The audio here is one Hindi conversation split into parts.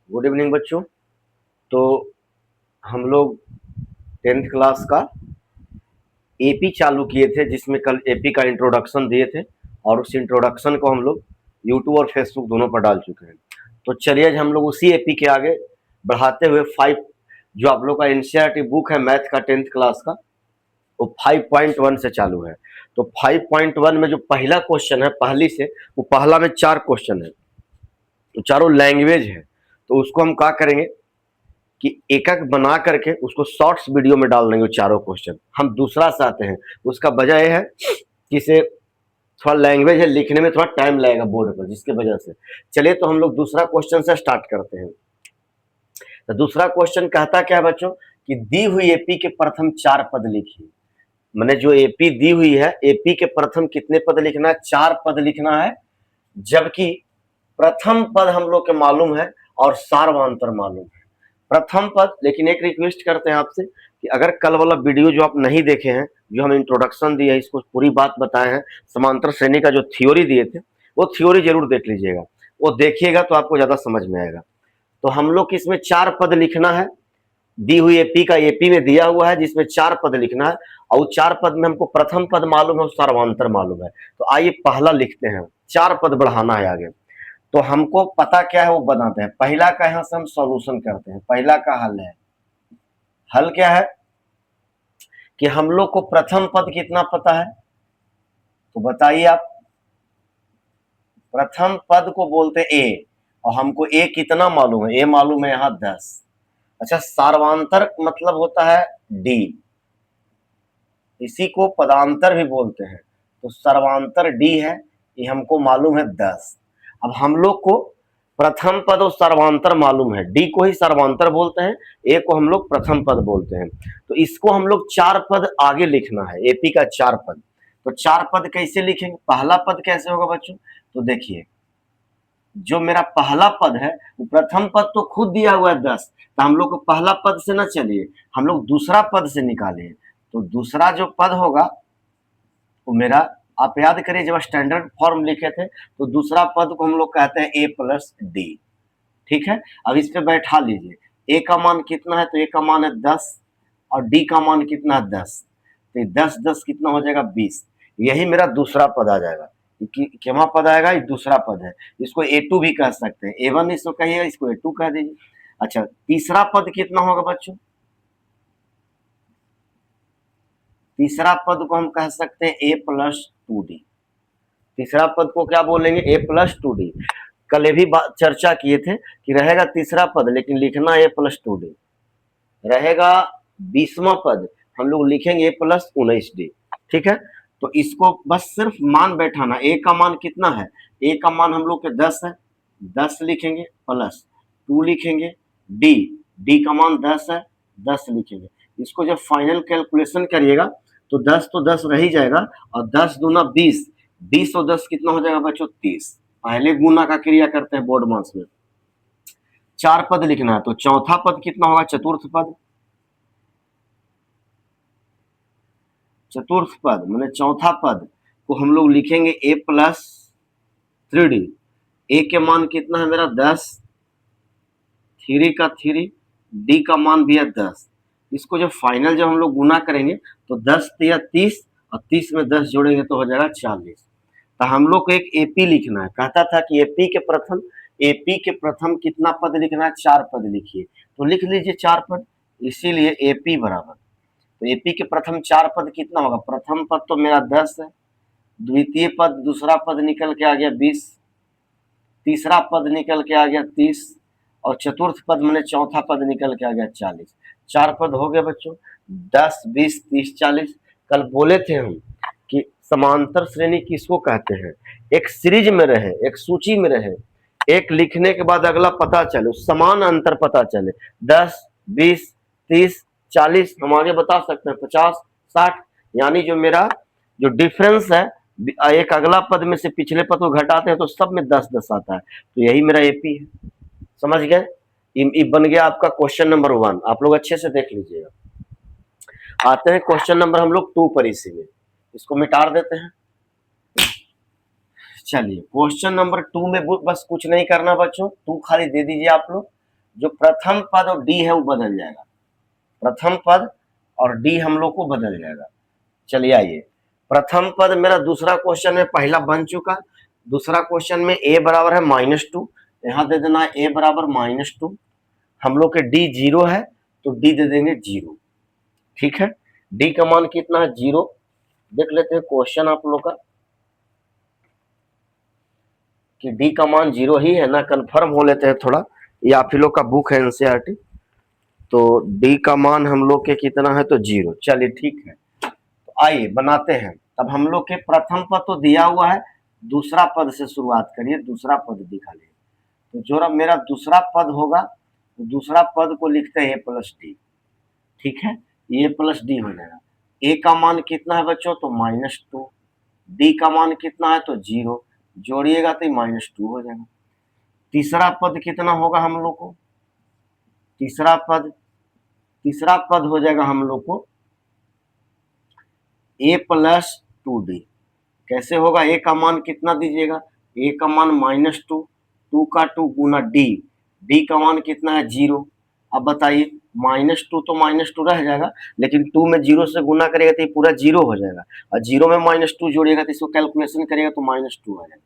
गुड इवनिंग बच्चों। तो हम लोग 10th क्लास का एपी चालू किए थे, जिसमें कल एपी का इंट्रोडक्शन दिए थे और उस इंट्रोडक्शन को हम लोग यूट्यूब और फेसबुक दोनों पर डाल चुके हैं। तो चलिए आज हम लोग उसी एपी के आगे बढ़ाते हुए 5 जो आप लोग का एनसीईआरटी बुक है मैथ का 10th क्लास का, वो 5.1 से चालू है। तो 5.1 में जो पहला क्वेश्चन है पहली से, वो पहला में 4 क्वेश्चन है, तो चारों लैंग्वेज है। तो उसको हम क्या करेंगे कि एक एक बना करके उसको शॉर्ट्स वीडियो में डाल देंगे चारों क्वेश्चन। हम दूसरा से आते हैं, उसका वजह यह है कि इसे थोड़ा लैंग्वेज है, लिखने में थोड़ा टाइम लगेगा बोर्ड पर, जिसके वजह से। चलिए तो हम लोग दूसरा क्वेश्चन से स्टार्ट करते हैं। तो दूसरा क्वेश्चन कहता क्या है बच्चों कि दी हुई एपी के प्रथम 4 पद लिखिए। मैंने जो एपी दी हुई है, एपी के प्रथम कितने पद लिखना है? 4 पद लिखना है, जबकि प्रथम पद हम लोग के मालूम है और सार्वधातुक मालूम है। प्रथम पद, लेकिन एक रिक्वेस्ट करते हैं आपसे कि अगर कल वाला वीडियो जो आप नहीं देखे हैं, जो हम इंट्रोडक्शन दिए है, इसको पूरी बात बताए हैं, समांतर श्रेणी का जो थ्योरी दिए थे, वो थ्योरी जरूर देख लीजिएगा। वो देखिएगा तो आपको ज्यादा समझ में आएगा। तो हम लोग इसमें 4 पद लिखना है, दी हुई एपी का एपी में दिया हुआ है जिसमें 4 पद लिखना है, और 4 पद में हमको प्रथम पद मालूम है और सार्वधातुक मालूम है। तो आइए पहला लिखते हैं, 4 पद बढ़ाना है आगे। तो हमको पता क्या है वो बनाते हैं। पहला का यहां से हम सॉल्यूशन करते हैं। पहला का हल है, हल क्या है कि हम लोग को प्रथम पद कितना पता है, तो बताइए आप। प्रथम पद को बोलते ए, और हमको ए कितना मालूम है? ए मालूम है यहां 10। अच्छा, सार्वधातुक मतलब होता है डी, इसी को पदांतर भी बोलते हैं। तो सर्वांतर डी है, ये हमको मालूम है 10। अब हम लोग को प्रथम पद और सर्वांतर मालूम है, डी को ही सर्वांतर बोलते हैं, ए को हम लोग प्रथम पद बोलते हैं। तो इसको हम लोग 4 पद आगे लिखना है, एपी का 4 पद। तो 4 पद कैसे लिखेंगे? पहला पद कैसे होगा बच्चों? तो देखिए, जो मेरा पहला पद है वो प्रथम पद तो खुद दिया हुआ है 10, तो हम लोग को पहला पद से ना चलिए, हम लोग दूसरा पद से निकालिए। तो दूसरा जो पद होगा वो मेरा, आप याद करिए जब स्टैंडर्ड फॉर्म लिखे थे तो दूसरा पद को हम लोग कहते हैं ए प्लस डी। ठीक है, अब इस पे बैठा लीजिए। ए का मान कितना है? तो ए का मान है 10 और डी का मान कितना है? 10। तो 10 10 कितना हो जाएगा? 20। यही मेरा दूसरा पद आ जाएगा। क्या पद आएगा? ये दूसरा पद है। इसको A2 भी कह सकते हैं, A1 इसको कहिएगा, इसको A2 कह दीजिए। अच्छा, तीसरा पद कितना होगा बच्चों? तीसरा पद को हम कह सकते हैं ए प्लस 2डी। तीसरा पद को क्या बोलेंगे? ए प्लस 2डी। कल ये भी चर्चा किए थे कि रहेगा तीसरा पद, लेकिन लिखना ए प्लस 2डी रहेगा। 20वां पद हम लोग लिखेंगे ए प्लस 19डी। ठीक है, तो इसको बस सिर्फ मान बैठाना। ए का मान कितना है? ए का मान हम लोग के 10 है, 10 लिखेंगे, प्लस 2 लिखेंगे, डी, डी का मान 10 है, 10 लिखेंगे। इसको जब फाइनल कैलकुलेशन करिएगा तो 10 तो 10 रह ही जाएगा, और 10 दूना 20, 20 और 10 कितना हो जाएगा बच्चों? 30। पहले गुना का क्रिया करते हैं बोर्ड मार्क्स में। 4 पद लिखना है, तो चौथा पद कितना होगा? चतुर्थ पद। चतुर्थ पद मैंने चौथा पद को हम लोग लिखेंगे ए प्लस 3डी। ए के मान कितना है मेरा? 10, 3 का 3, डी का मान भी है 10। इसको जब फाइनल जब हम लोग गुना करेंगे तो 10 या 30, और 30 में 10 जोड़ेंगे तो हो जाएगा 40। तो हम लोग को एक एपी लिखना है। कहता था कि एपी के प्रथम कितना पद लिखना है? 4 पद लिखिए। तो लिख लीजिए 4 पद, इसीलिए एपी बराबर। तो एपी के प्रथम 4 पद कितना होगा? प्रथम पद तो मेरा 10 है, द्वितीय पद दूसरा पद निकल के आ गया 20, तीसरा पद निकल के आ गया 30, और चतुर्थ पद मैंने चौथा पद निकल के आ गया 40। 4 पद हो गए बच्चों, 10 20 30 40। कल बोले थे हम कि समांतर श्रेणी किसको कहते हैं? एक सीरीज में रहे, एक सूची में रहे, एक लिखने के बाद अगला पता चले, समान अंतर पता चले। 10 20 30 40, हम आगे बता सकते हैं 50 60, यानी जो मेरा जो डिफरेंस है, एक अगला पद में से पिछले पद को घटाते हैं तो सब में 10 10 आता है। तो यही मेरा एपी है। समझ गए? ये बन गया आपका क्वेश्चन नंबर 1। आप लोग अच्छे से देख लीजिएगा। आते हैं क्वेश्चन नंबर हम लोग 2 पर। इसी में इसको मिटा देते हैं। चलिए क्वेश्चन नंबर 2 में बस कुछ नहीं करना बच्चों, 2 खाली दे दीजिए आप लोग। जो प्रथम पद और डी है वो बदल जाएगा, प्रथम पद और डी हम लोग को बदल जाएगा। चलिए आइए, प्रथम पद मेरा दूसरा क्वेश्चन में पहला बन चुका, दूसरा क्वेश्चन में a बराबर है -2, यहां दे देना है a बराबर -2, हम लोग के d 0 है तो d दे देंगे 0, ठीक है। d का मान कितना है 0, देख लेते हैं क्वेश्चन आप लोग का कि d का मान 0 ही है ना, कंफर्म हो लेते हैं थोड़ा, ये आप ही लोग का बुक है एनसीईआरटी, तो d का मान हम लोग के कितना है तो 0, चलिए ठीक है। तो आइए बनाते हैं, तब हम लोग के प्रथम पद तो दिया हुआ है, दूसरा पद से शुरुआत करिए, दूसरा पद दिखा लिए, तो जो मेरा दूसरा पद होगा तो दूसरा पद को लिखते हैं a प्लस डी, ठीक है, ये प्लस डी हो जाएगा। a का मान कितना है बच्चों तो -2, d का मान कितना है तो 0, जोड़िएगा तो -2 हो जाएगा। तीसरा पद कितना होगा हम लोग को, तीसरा पद हो जाएगा हम लोग को a प्लस 2d, कैसे होगा, a का मान कितना दीजिएगा, a का मान -2, 2 का 2 गुना d का मान कितना है 0। अब बताइए -2 तो -2 रह जाएगा, लेकिन 2 में 0 से गुना करेगा तो ये पूरा 0 हो जाएगा, और 0 में -2 जोड़िएगा तो इसको कैलकुलेशन करेगा तो -2 आ जाएगा।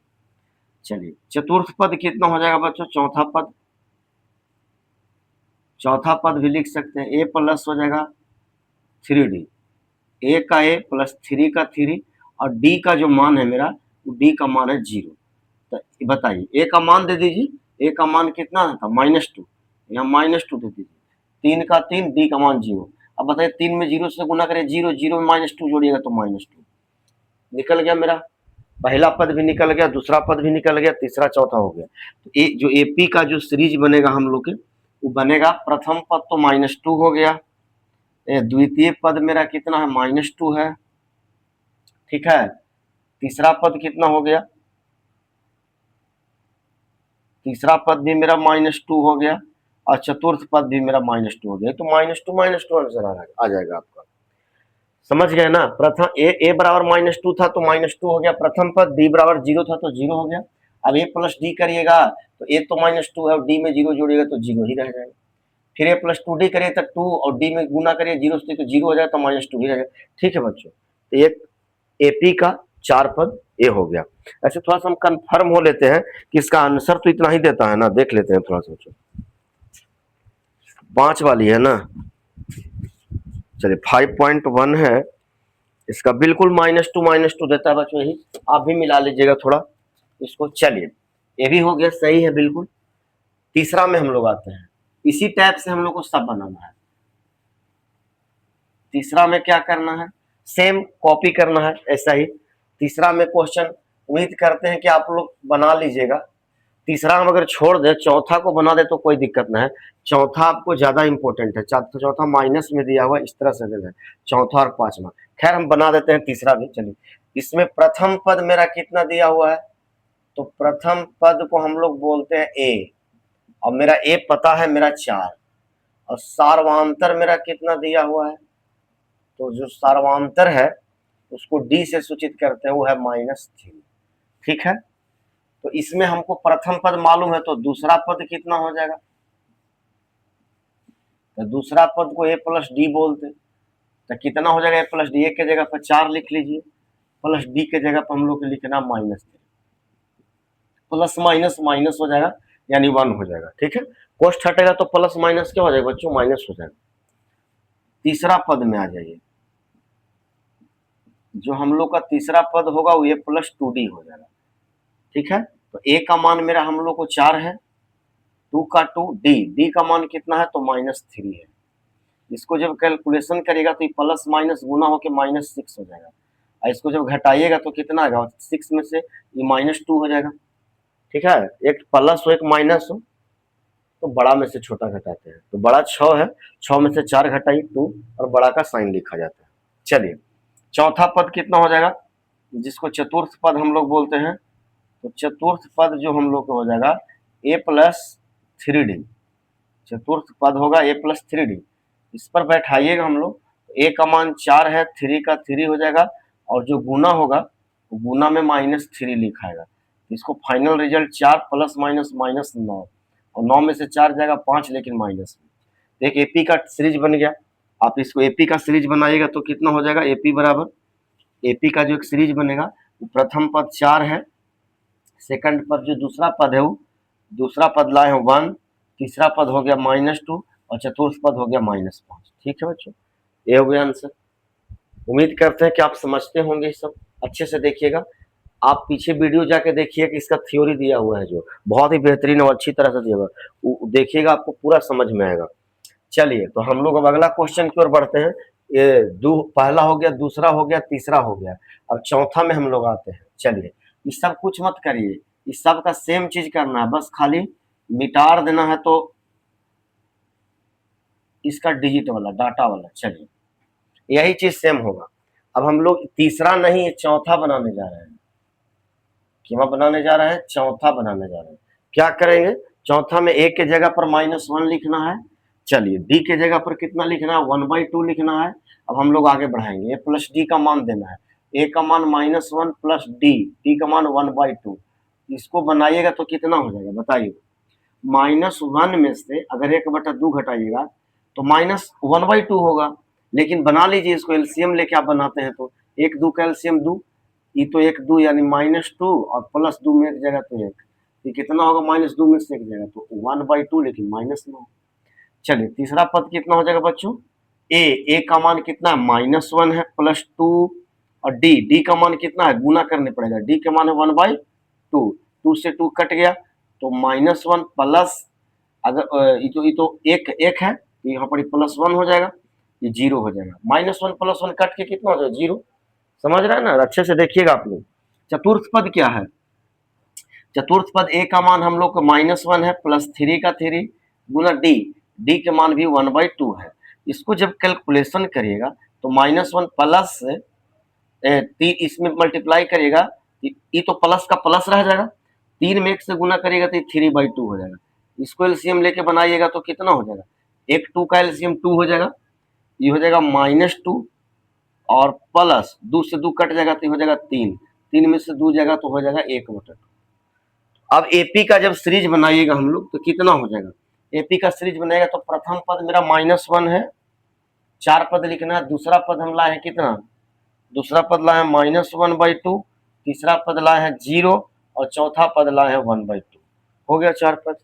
चलिए चतुर्थ पद कितना हो जाएगा बच्चों, चौथा पद भी लिख सकते हैं, a प्लस हो जाएगा 3d, a का a प्लस 3 का 3, और d का जो मान है मेरा, d का मान है 0। तो बताइए a का मान दे दीजिए, a का मान कितना था -2, यहाँ -2 दे दीजिए, 3 का 3, d का मान 0। अब बताइए 3 में 0 से गुना करें 0, 0 में -2 जोड़िएगा तो -2, निकल गया मेरा, पहला पद भी निकल गया, दूसरा पद भी निकल गया, तीसरा चौथा हो गया। तो जो एपी का जो सीरीज बनेगा हम लोग के, वो बनेगा, प्रथम पद तो -2 हो गया, द्वितीय पद मेरा कितना है -2 है, ठीक है, तीसरा पद कितना हो गया, तीसरा पद भी मेरा -2 हो गया, और चतुर्थ पद भी मेरा -2 हो गया, तो -2 आंसर आ जाएगा आपका, समझ गए ना। प्रथम ए बराबर -2 था तो -2 हो गया प्रथम पद, डी बराबर 0 था तो 0 हो गया। अब a प्लस डी करिएगा तो a तो -2 है और d में 0 जोड़िएगा तो 0 ही रह जाएगा, फिर a प्लस 2d करिए तो 2 और d में गुना करिए 0 से तो 0 हो जाएगा तो -2 ही रहेगा, ठीक है बच्चों। तो ये एपी का 4 पद ए हो गया। ऐसे थोड़ा सा हम कंफर्म हो लेते हैं कि इसका आंसर तो इतना ही देता है ना, देख लेते हैं थोड़ा सा, 5 वाली है ना, चलिए 5.1 है, इसका बिल्कुल -2 देता है बच्चों, यही आप भी मिला लीजिएगा थोड़ा इसको। चलिए ये भी हो गया, सही है बिल्कुल। तीसरा में हम लोग आते हैं, इसी टाइप से हम लोग को सब बनाना है। तीसरा में क्या करना है, सेम कॉपी करना है ऐसा ही। तीसरा में क्वेश्चन उम्मीद करते हैं कि आप लोग बना लीजिएगा। तीसरा हम अगर छोड़ दे, चौथा को बना दे तो कोई दिक्कत नहीं है, चौथा आपको ज्यादा इंपॉर्टेंट है, चौथा माइनस में दिया हुआ इस तरह से है, चौथा और पांचवा। खैर हम बना देते हैं तीसरा भी। चलिए इसमें प्रथम पद मेरा कितना दिया हुआ है, तो प्रथम पद को हम लोग बोलते हैं ए, और मेरा ए पता है मेरा 4, और सार्वांतर मेरा कितना दिया हुआ है, तो जो सार्वांतर है उसको डी से सूचित करते हैं, वो है -3, ठीक है। तो इसमें हमको प्रथम पद मालूम है तो दूसरा पद कितना हो जाएगा, तो दूसरा पद को a प्लस डी बोलते, तो कितना हो जाएगा a प्लस डी, के जगह पर 4 लिख लीजिए, प्लस डी के जगह पर हम लोग लिखना -3, प्लस माइनस माइनस हो जाएगा यानी 1 हो जाएगा, ठीक है। कोष्ट हटेगा तो प्लस माइनस क्या हो जाएगा बच्चों, माइनस हो जाएगा। तीसरा पद में आ जाइए, जो हम लोग का तीसरा पद होगा वो a प्लस 2d हो जाएगा, ठीक है। तो a का मान मेरा हम लोग को 4 है, 2 का 2, d का मान कितना है तो -3 है। इसको जब कैलकुलेशन करेगा तो ये प्लस माइनस गुना होकर -6 हो जाएगा, और इसको जब घटाइएगा तो कितना आएगा, 6 में से ये -2 हो जाएगा, ठीक है। एक प्लस हो एक माइनस हो तो बड़ा में से छोटा घटाते हैं, तो बड़ा 6 है, 6 में से 4 घटाइए 2, और बड़ा का साइन लिखा जाता है। चलिए चौथा पद कितना हो जाएगा, जिसको चतुर्थ पद हम लोग बोलते हैं, तो चतुर्थ पद जो हम लोग को हो जाएगा a प्लस 3d, चतुर्थ पद होगा a प्लस 3d, इस पर बैठाइएगा हम लोग, a का मान 4 है, 3 का 3 हो जाएगा, और जो गुना होगा वो गुना में -3 लिखाएगा, इसको फाइनल रिजल्ट 4 प्लस माइनस -9, और 9 में से 4 जाएगा 5, लेकिन माइनस में। तो एक एपी का सीरीज बन गया। आप इसको एपी का सीरीज बनाइएगा तो कितना हो जाएगा, एपी बराबर, एपी का जो एक सीरीज बनेगा वो प्रथम पद 4 है, सेकंड पद जो दूसरा पद है वो दूसरा पद लाए हैं 1, तीसरा पद हो गया -2 और चतुर्थ पद हो गया -5। ठीक है बच्चों, ये हो गया आंसर। उम्मीद करते हैं कि आप समझते होंगे सब। अच्छे से देखिएगा, आप पीछे वीडियो जाके देखिए कि इसका थ्योरी दिया हुआ है, जो बहुत ही बेहतरीन और अच्छी तरह से दिया हुआ है, देखिएगा आपको पूरा समझ में आएगा। चलिए, तो हम लोग अब अगला क्वेश्चन की ओर बढ़ते हैं। ये पहला हो गया, दूसरा हो गया, तीसरा हो गया, अब चौथा में हम लोग आते हैं। चलिए, ये सब कुछ मत करिए, इस सब का सेम चीज करना है, बस खाली मिटार देना है तो इसका डिजिट वाला, डाटा वाला। चलिए, यही चीज सेम होगा। अब हम लोग तीसरा नहीं चौथा बनाने जा रहे हैं। क्या बनाने जा रहे हैं, चौथा बनाने जा रहे हैं। क्या करेंगे, चौथा में ए के जगह पर -1 लिखना है। चलिए, डी के जगह पर कितना लिखना है, 1/2 लिखना है। अब हम लोग आगे बढ़ाएंगे, ए प्लस डी का मान देना है। ए का मान -1 प्लस डी का मान 1/2। इसको बनाइएगा तो कितना हो जाएगा बताइए। -1 में से अगर 1/2 घटाइएगा तो -1/2 होगा। लेकिन बना लीजिए इसको, एलसीएम लेके आप बनाते हैं तो 1 2 का एलसीएम 2, ये तो 1 2 यानी -2 और +2 में एक जगह तो 1, ये कितना होगा, -2 में से एक जगह तो 1/2, लेकिन माइनस में। चलिए, तीसरा पद कितना हो जाएगा बच्चों, ए का मान कितना है, -1 है, +2 और डी का मान कितना है, गुना करने पड़ेगा, डी का मान है 1/2, 2 से 2 कट गया तो -1 प्लस, अगर ये तो एक है तो यहाँ पर +1 हो जाएगा, ये 0 हो जाएगा। -1 +1 कट के कितना हो जाएगा, 0। समझ रहे हैं ना, अच्छे से देखिएगा आप लोग। चतुर्थ पद क्या है, चतुर्थ पद ए का मान हम लोग को -1 है, +3 का 3 गुना डी के मान भी 1/2 है। इसको जब कैलकुलेशन करिएगा तो -1 प्लस इसमें मल्टीप्लाई करिएगा, ये तो प्लस का प्लस रह जाएगा, 3 में 1 से गुना करिएगा तो 3/2 हो जाएगा। इसको एलसीएम लेके बनाइएगा तो कितना हो जाएगा, 1 2 का एलसीएम 2 हो जाएगा, ये हो जाएगा -2 और प्लस 2 से 2 कट जाएगा तो हो जाएगा 3, 3 में से 2 जाएगा तो हो जाएगा 1/2। अब एपी का जब सीरीज बनाइएगा हम लोग तो कितना हो जाएगा, एपी का सीरीज बनाएगा तो प्रथम पद मेरा -1 है, 4 पद लिखना है, दूसरा पद हम लाए हैं कितना, दूसरा पद लाए हैं -1/2, तीसरा पद लाए हैं 0 और चौथा पद लाए हैं 1/2। हो गया 4 पद।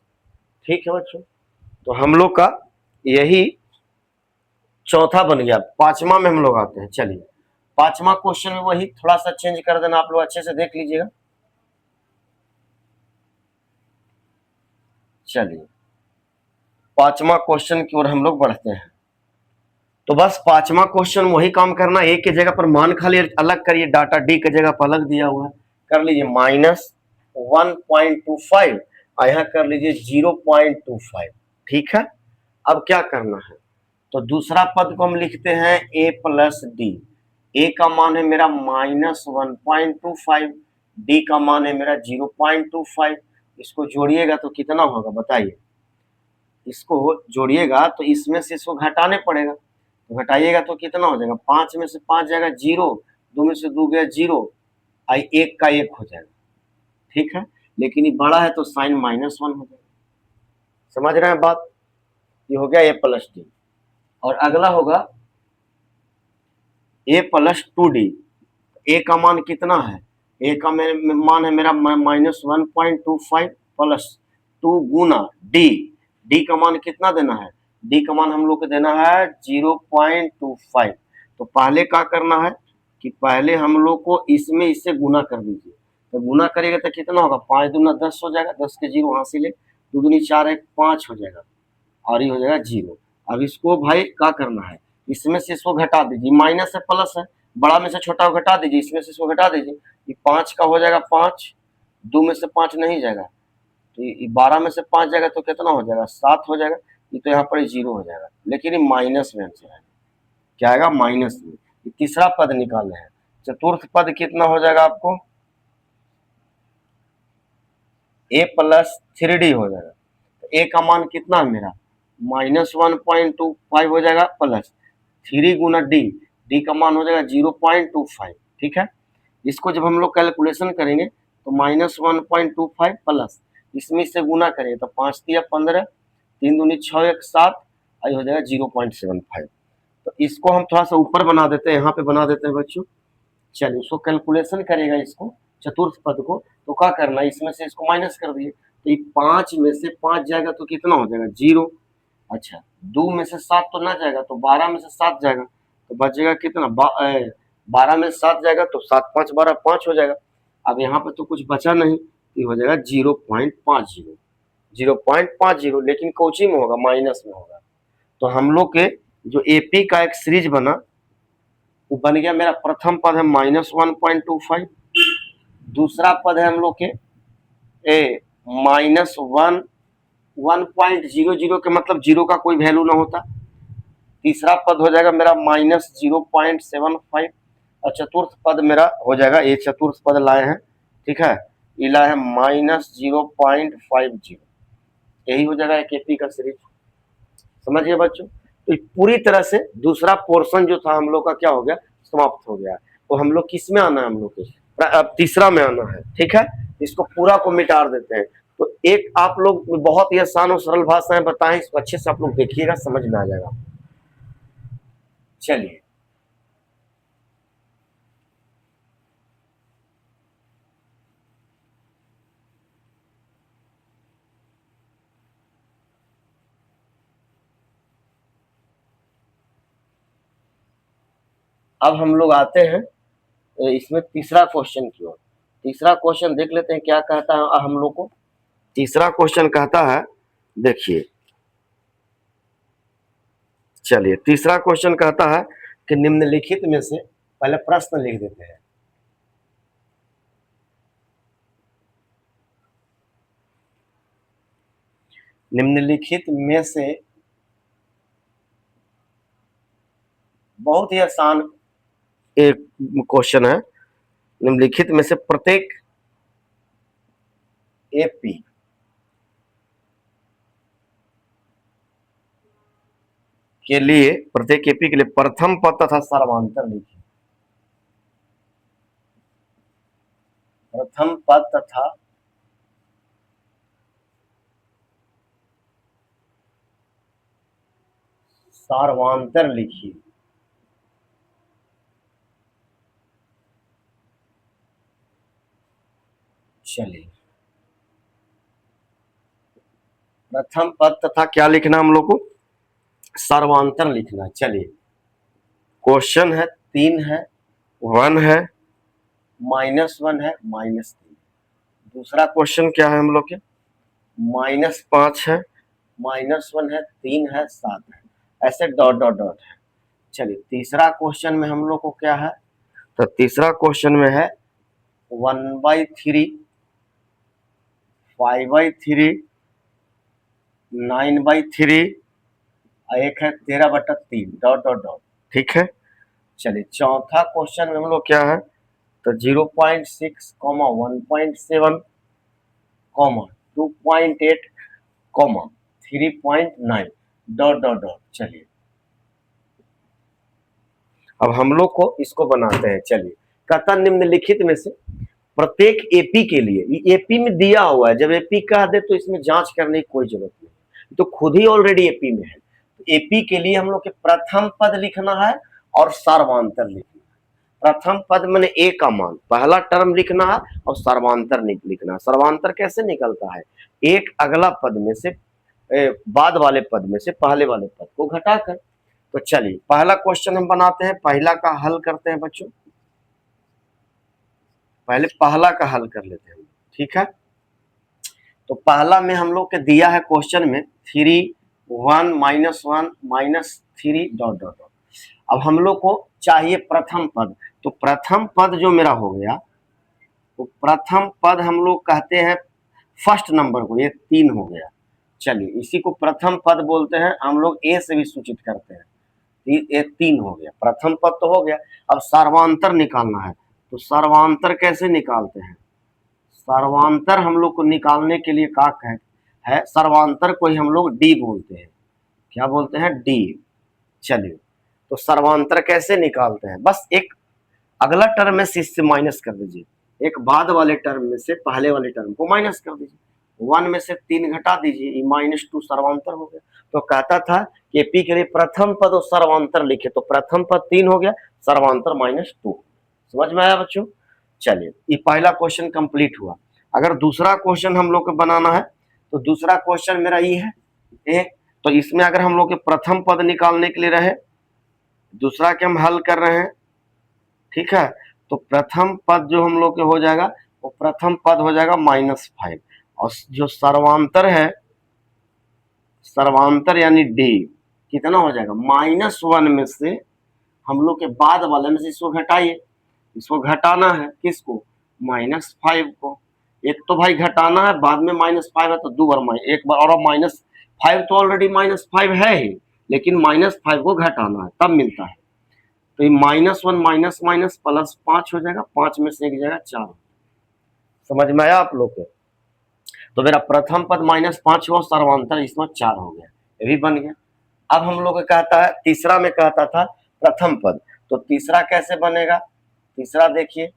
ठीक है बच्चों, तो हम लोग का यही चौथा बन गया। पांचवा में हम लोग आते हैं। चलिए, पांचवा क्वेश्चन में वही थोड़ा सा चेंज कर देना, आप लोग अच्छे से देख लीजिएगा। चलिए, पांचवा क्वेश्चन की ओर हम लोग बढ़ते हैं। तो बस पांचवा क्वेश्चन वही काम करना, ए के जगह पर मान खाली अलग करिए, डाटा डी के जगह पर अलग दिया हुआ है, कर लीजिए -1.25 और यहाँ कर लीजिए 0.25। ठीक है, अब क्या करना है, तो दूसरा पद को हम लिखते हैं ए प्लस डी। ए का मान है मेरा -1.25, डी का मान है मेरा 0.25। इसको जोड़िएगा तो कितना होगा बताइए, इसको जोड़िएगा तो इसमें से इसको घटाने पड़ेगा, तो घटाइएगा तो कितना हो जाएगा, 5 में से 5 जाएगा 0, 2 में से 2 गया 0, आई 1 का 1 हो जाएगा। ठीक है, लेकिन ये बड़ा है तो साइन -1 हो जाएगा। समझ रहे हैं बात, ये हो गया ए प्लस डी। और अगला होगा ए प्लस 2d। ए का मान कितना है, ए का मान है मेरा -1.25 प्लस 2 गुना डी का मान कितना देना है, डी का मान हम लोग को देना है 0.25। तो पहले क्या करना है कि पहले हम लोग को इसमें इससे गुना कर दीजिए, तो गुना करेगा तो कितना होगा, 5 दूना 10 हो जाएगा, 10 के 0 हासिल है, 2 दूनी 4 1 5 हो जाएगा और ये हो जाएगा 0। अब इसको भाई क्या करना है, इसमें से इसको घटा दीजिए, माइनस है प्लस है, बड़ा में से छोटा घटा दीजिए, इसमें से इसको घटा दीजिए, ये 5 का हो जाएगा 5, 2 में से 5 नहीं जाएगा तो ये 12 में से 5 जाएगा तो कितना हो जाएगा, 7 हो जाएगा। ये तो यहाँ पर 0 हो जाएगा, लेकिन ये माइनस में आंसर है, क्या आएगा, माइनस में। ये तीसरा पद निकालना है। चतुर्थ पद कितना हो जाएगा आपको, ए प्लस 3d हो जाएगा। तो ए का मान कितना है मेरा, -1.25 हो जाएगा प्लस 3 गुना डी का मान हो जाएगा 0.25। ठीक है, इसको जब हम लोग कैलकुलेशन करेंगे तो -1.25 प्लस इसमें इससे गुना करें तो 5 तिया 15, 3 दूनी 6 1 7, आई हो जाएगा 0.75। तो इसको हम थोड़ा सा ऊपर बना देते हैं, यहाँ पे बना देते हैं बच्चों। चलिए उसको कैलकुलेशन करेगा, इसको चतुर्थ पद को, तो क्या करना है, इसमें से इसको माइनस कर दिए, तो ये 5 में से 5 जाएगा तो कितना हो जाएगा 0। अच्छा 2 में से 7 तो ना जाएगा, तो 12 में से 7 जाएगा, तो बचेगा कितना 12 में 7 जाएगा तो 7 5 12 5 हो जाएगा। अब यहाँ पे तो कुछ बचा नहीं, तो हो जाएगा 0.50, 0.50, लेकिन कोची में होगा, माइनस में होगा। तो हम लोग के जो एपी का एक सीरीज बना, वो बन गया मेरा प्रथम पद है -1.25, दूसरा पद है हम लोग के -1 1.00 के मतलब जीरो का कोई वैल्यू ना होता। तीसरा पद हो जाएगा मेरा -0.75, और चतुर्थ पद मेरा हो जाएगा, ये चतुर्थ पद लाए हैं, ठीक है, ये लाए हैं -0.50। यही हो जाएगा एक एपी का सीरीज। समझिए बच्चों, तो पूरी तरह से दूसरा पोर्शन जो था हम लोग का क्या हो गया, समाप्त हो गया। तो हम लोग किस में आना है, हम लोग के अब तीसरा में आना है, ठीक है। इसको पूरा को मिटा देते हैं। तो एक आप लोग बहुत ही आसान और सरल भाषाएं बताएं, इसको अच्छे से आप लोग देखिएगा, समझ में आ जाएगा। चलिए अब हम लोग आते हैं इसमें तीसरा क्वेश्चन की ओर। तीसरा क्वेश्चन देख लेते हैं क्या कहता है हम लोग को। तीसरा क्वेश्चन कहता है, देखिए, चलिए तीसरा क्वेश्चन कहता है कि निम्नलिखित में से, पहले प्रश्न लिख देते हैं। निम्नलिखित में से, बहुत ही आसान एक क्वेश्चन है, निम्नलिखित में से प्रत्येक एपी के लिए, प्रत्येक एपी के लिए प्रथम पद तथा सर्वांतर लिखिए। प्रथम पद तथा सर्वांतर लिखिए। चलिए प्रथम पद तथा क्या लिखना हम लोग को, सर्वांतर लिखना है। चलिए क्वेश्चन है 3 है, 1 है, -1 है, -3। दूसरा क्वेश्चन क्या है हम लोग के, -5 है, -1 है, 3 है, 7 है, ऐसे डॉट डॉट डॉट है। चलिए तीसरा क्वेश्चन में हम लोग को क्या है, तो तीसरा क्वेश्चन में है 1/3, 5/3, 9/3, एक है 13/3, डॉट डॉट डॉट, ठीक है। चलिए चौथा क्वेश्चन में हम लोग क्या है, तो 0.6, 1.7, 2.8, 3.9, डॉट डॉट डॉट। चलिए अब हम लोग को इसको बनाते हैं। चलिए कहता निम्नलिखित में से प्रत्येक एपी के लिए, ये एपी में दिया हुआ है, जब एपी कह दे तो इसमें जांच करने की कोई जरूरत नहीं, तो खुद ही ऑलरेडी एपी में है। तो एपी के लिए हम लोग के प्रथम पद लिखना है और सर्वांतर लिखना है। प्रथम पद मैंने ए का मान, पहला टर्म लिखना है, और सर्वांतर लिखना है। सर्वांतर कैसे निकलता है, एक अगला पद में से, बाद वाले पद में से पहले वाले पद को घटाकर। तो चलिए पहला क्वेश्चन हम बनाते हैं, पहला का हल करते हैं बच्चों। पहले पहला का हल कर लेते हैं, ठीक है। तो पहला में हम लोग के दिया है क्वेश्चन में 3 1 -1 -3 डॉट डॉट डॉट। अब हम लोग को चाहिए प्रथम पद, तो प्रथम पद जो मेरा हो गया, तो प्रथम पद हम लोग कहते हैं फर्स्ट नंबर को, ये 3 हो गया। चलिए इसी को प्रथम पद बोलते हैं, हम लोग ए से भी सूचित करते हैं। ये 3 हो गया, प्रथम पद तो हो गया। अब सर्वांतर निकालना है, तो सर्वांतर कैसे निकालते हैं, सर्वांतर हम लोग को निकालने के लिए क्या है, सर्वांतर को ही हम लोग डी बोलते हैं। क्या बोलते हैं, डी। चलिए तो सर्वांतर कैसे निकालते हैं, बस एक अगला टर्म में से इससे माइनस कर दीजिए, एक बाद वाले टर्म में से पहले वाले टर्म को माइनस कर दीजिए, 1 में से 3 घटा दीजिए, ये -2 सर्वांतर हो गया। तो कहता था कि पी के लिए प्रथम पद और सर्वांतर लिखे, तो प्रथम पद 3 हो गया, सर्वांतर -2। समझ में आया बच्चों? चलिए, ये पहला क्वेश्चन कंप्लीट हुआ। अगर दूसरा क्वेश्चन हम लोग को बनाना है तो दूसरा क्वेश्चन मेरा ये है एक, तो इसमें अगर हम लोग के प्रथम पद निकालने के लिए रहे, दूसरा के हम हल कर रहे हैं, ठीक है, तो प्रथम पद जो हम लोग के हो जाएगा वो प्रथम पद हो जाएगा -5, और जो सर्वांतर है, सर्वांतर यानी डी कितना हो जाएगा, -1 में से हम लोग के बाद वाले में से इसको घटाइए, इसको घटाना है किसको, -5 को। एक तो भाई घटाना है, बाद में -5 है तो दो बार एक बार और -5 तो ऑलरेडी -5 है ही, लेकिन -5 को घटाना है तब मिलता है। तो ये -1 माइनस माइनस प्लस 5 हो जाएगा, 5 में से एक जाएगा 4। समझ में आया आप लोग को? तो मेरा प्रथम पद -5 हुआ, सर्वांतर इसमें 4 हो गया, ये भी बन गया। अब हम लोग कहता है, तीसरा में कहता था प्रथम पद, तो तीसरा कैसे बनेगा, तीसरा देखिए,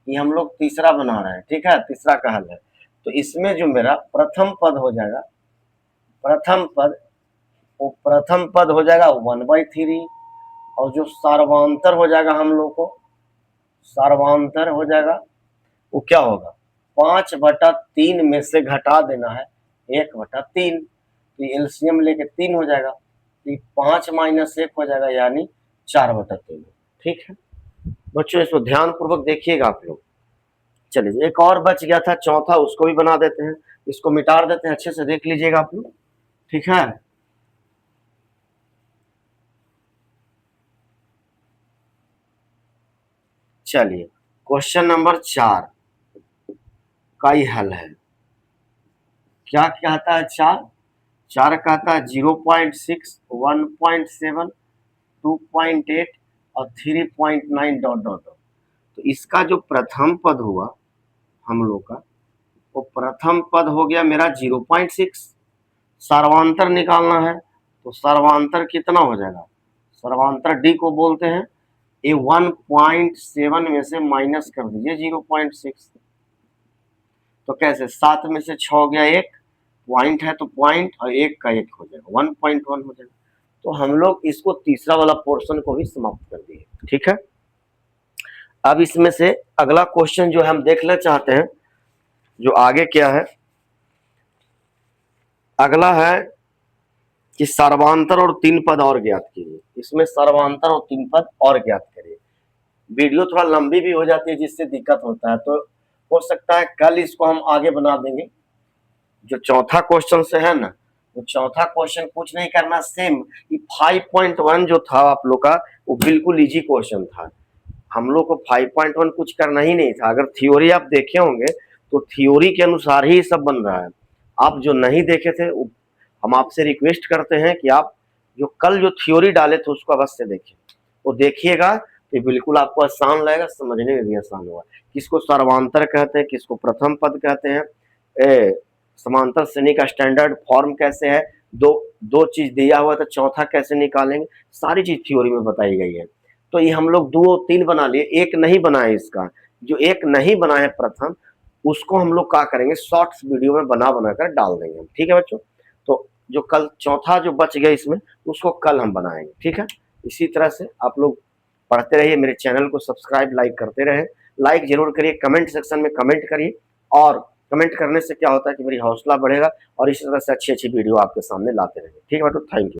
ये हम लोग तीसरा बना रहे हैं, ठीक है, तीसरा का हल है। तो इसमें जो मेरा प्रथम पद हो जाएगा, प्रथम पद, वो प्रथम पद हो जाएगा 1/3, और जो सर्वांतर हो जाएगा हम लोग को, सर्वांतर हो जाएगा वो क्या होगा, 5/3 में से घटा देना है 1/3, तो एलसीएम लेके 3 हो जाएगा, तो 5 - 1 हो जाएगा, यानी 4/3। ठीक है बच्चों, इसको ध्यान पूर्वक देखिएगा आप लोग। चलिए, एक और बच गया था चौथा, उसको भी बना देते हैं, इसको मिटा देते हैं, अच्छे से देख लीजिएगा आप लोग, ठीक है। चलिए, क्वेश्चन नंबर 4 का ही हल है। क्या कहता है, 4 कहता है 0.6, 1.7, 2.8 और 3.9 डॉट डॉट डॉट। तो इसका जो प्रथम पद हुआ हम लोग का, वो प्रथम पद हो गया मेरा 0.6। सर्वांतर निकालना है, तो सर्वांतर कितना हो जाएगा, सर्वांतर डी को बोलते हैं, ये 1.7 में से माइनस कर दीजिए 0.6, तो कैसे, 7 में से 6 हो गया, एक पॉइंट है तो पॉइंट, और एक का एक हो जाएगा, 1.1 हो जाएगा। तो हम लोग इसको तीसरा वाला पोर्शन को भी समाप्त कर दिए, ठीक है। अब इसमें से अगला क्वेश्चन जो हम देखना चाहते हैं, जो आगे क्या है, अगला है कि सर्वांतर और 3 पद और ज्ञात कीजिए। इसमें सर्वांतर और 3 पद और ज्ञात करिए। वीडियो थोड़ा लंबी भी हो जाती है जिससे दिक्कत होता है, तो हो सकता है कल इसको हम आगे बना देंगे। जो चौथा क्वेश्चन से है ना, वो चौथा क्वेश्चन कुछ नहीं करना, सेम 5.1 जो था आप लोग का, वो बिल्कुल इजी क्वेश्चन था। हम लोग को 5.1 कुछ करना ही नहीं था। अगर थ्योरी आप देखे होंगे तो थ्योरी के अनुसार ही सब बन रहा है। आप जो नहीं देखे थे, हम आपसे रिक्वेस्ट करते हैं कि आप जो कल जो थ्योरी डाले थे उसको अवश्य देखें, वो देखिएगा तो बिल्कुल आपको आसान लगेगा, समझने में भी आसान होगा। किसको सर्वांतर कहते हैं, किसको प्रथम पद कहते हैं, समांतर श्रेणी का स्टैंडर्ड फॉर्म कैसे है, दो चीज दिया हुआ था, चौथा कैसे निकालेंगे, सारी चीज थ्योरी में बताई गई है। तो ये हम लोग 2-3 बना लिए, एक नहीं बनाए। इसका जो एक नहीं बना है प्रथम, उसको हम लोग क्या करेंगे, शॉर्ट्स वीडियो में बना कर डाल देंगे हम, ठीक है बच्चों। तो जो कल चौथा जो बच गया इसमें, उसको कल हम बनाएंगे, ठीक है। इसी तरह से आप लोग पढ़ते रहिए, मेरे चैनल को सब्सक्राइब लाइक करते रहे, लाइक जरूर करिए, कमेंट सेक्शन में कमेंट करिए, और कमेंट करने से क्या होता है कि मेरी हौसला बढ़ेगा, और इस तरह से अच्छी अच्छी वीडियो आपके सामने लाते रहेंगे, ठीक है बच्चों, थैंक यू।